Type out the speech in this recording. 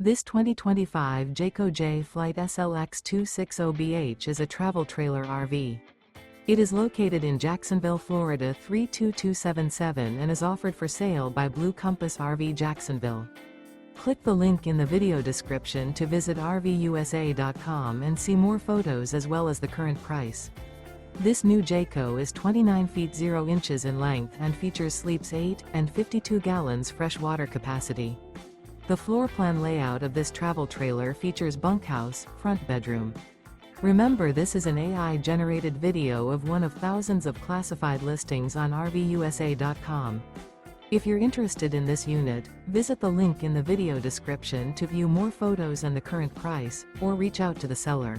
This 2025 Jayco Jay Flight SLX 260BH is a travel trailer RV. It is located in Jacksonville, Florida 32277 and is offered for sale by Blue Compass RV Jacksonville. Click the link in the video description to visit RVUSA.com and see more photos as well as the current price. This new Jayco is 29 feet 0 inches in length and features sleeps 8 and 52 gallons fresh water capacity. The floor plan layout of this travel trailer features bunkhouse, front bedroom. Remember, this is an AI-generated video of one of thousands of classified listings on RVUSA.com. If you're interested in this unit, visit the link in the video description to view more photos and the current price, or reach out to the seller.